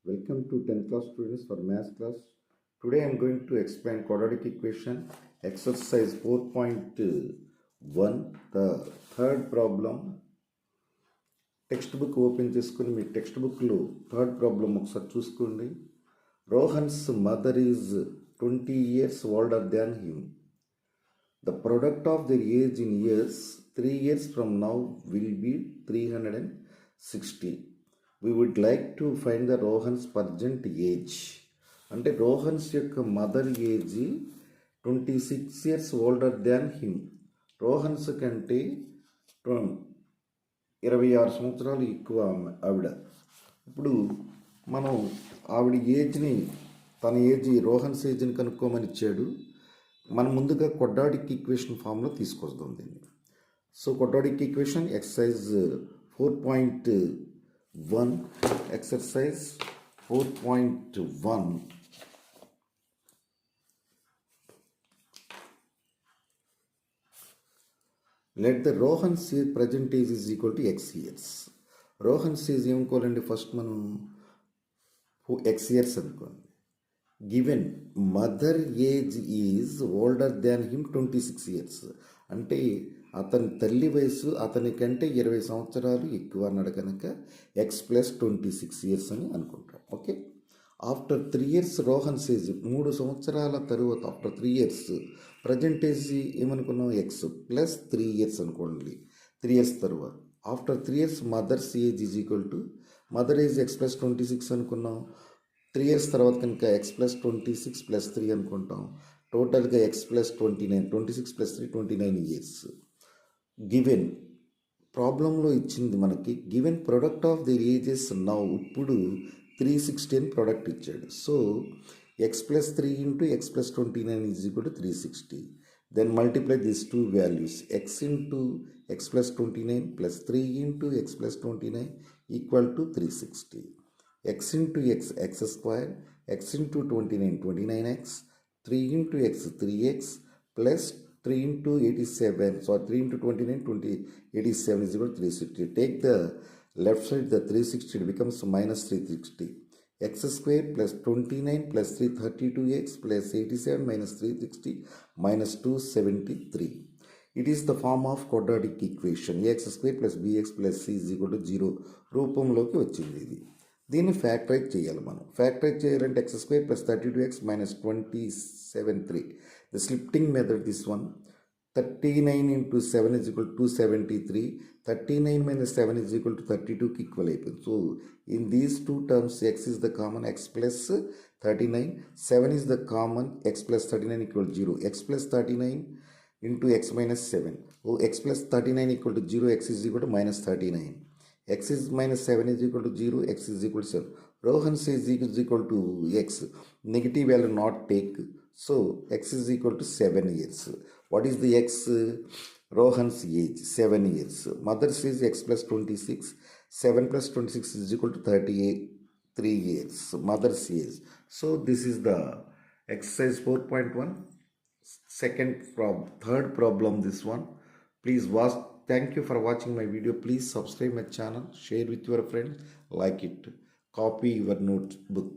Welcome to 10th class students for math class. Today I am going to explain quadratic equation exercise 4.1, the third problem. Text book open చేసుకుని మీ text బుక్లో third problem ఒకసారి చూసుకోండి. Rohan's mother is 20 years older than him. The product of their age in years 3 years from now will be 360. We would like to find the Rohan's present age. అంటే రోహన్స్ యొక్క mother age 26 years older than him. Rohan's కంటే 26 సంవత్సరాలు ఎక్కువ ఆవిడ. ఇప్పుడు మనం ఆవిడ ఏజ్ని, తన ఏజ్ రోహన్స్ ఏజ్ని కనుక్కోమని ఇచ్చాడు. మనం ముందుగా క్వాడ్రాటిక్ ఈక్వేషన్ ఫామ్లో తీసుకొస్తాం దీన్ని. So quadratic equation exercise 4.1 exercise 4.1. Let the Rohan's present age is equal to x years. Rohan's age ఏమనుకోవాలండి, ఫస్ట్ మనం x years అనుకోండి. Given mother age is older than him 26 years. అంటే అతని తల్లి వయసు అతని కంటే 20 సంవత్సరాలు ఎక్కువ అన్నాడు కనుక x+26 years అని అనుకుంటాం. Okay, after 3 years Rohan's age 3 సంవత్సరాల తరువాత ఆఫ్టర్ 3 years ప్రజెంట్ ఏజ్ ఏమనుకున్నాం, x+3 years అనుకోండి. 3 years తర్వాత after 3 years mother's age is equal to mother age x+26 అనుకున్నాం. 3 years తర్వాత కనుక x+26+3 అనుకుంటాం. టోటల్గా x+29, 26+3 29 years. గివెన్ ప్రాబ్లంలో ఇచ్చింది మనకి given product of the ages now, ఇప్పుడు 360 అని ప్రొడక్ట్ ఇచ్చాడు. So x+3 into x+29 is equal to 360. Then multiply this two values, x into x+29 plus 3 into x+29 equal to 360. x into x, x square, x into 29, 29x, 3 into x, 3x, plus 3 into 87, so 3 into 29, 87 is equal to 360. Take the left side, the 360, it becomes minus 360. X square plus 29 plus 332x plus 87 minus 360 minus 273. It is the form of quadratic equation. Ax square plus bx plus c is equal to 0 రూపంలోకి వచ్చింది ఇది. దీన్ని factorise చేయాలి మనం. Factorise చేయాలంటే x² plus 32x minus 273. The splitting method this one. 39 into 7 is equal to 273. 39 minus 7 is equal to 32కి equal అయిపోయింది. So in these two terms x is the common, x plus 39, 7 is the common, x plus 39 equal to 0. x plus 39 into x minus 7. Oh, x plus 39 equal to 0, x is equal to minus 39. x is minus 7 is equal to 0, x is equal to 7. Rohan's is equal to x. Negative value not take. So x is equal to 7 years. What is the x? Rohan's age 7 years. Mother's is x+26. 7 plus 26 is equal to 3 years. Mother's age. So this is the exercise 4.1. Third problem this one. Please watch. Thank you for watching my video. Please subscribe my channel, share with your friends, like it, copy your notebook.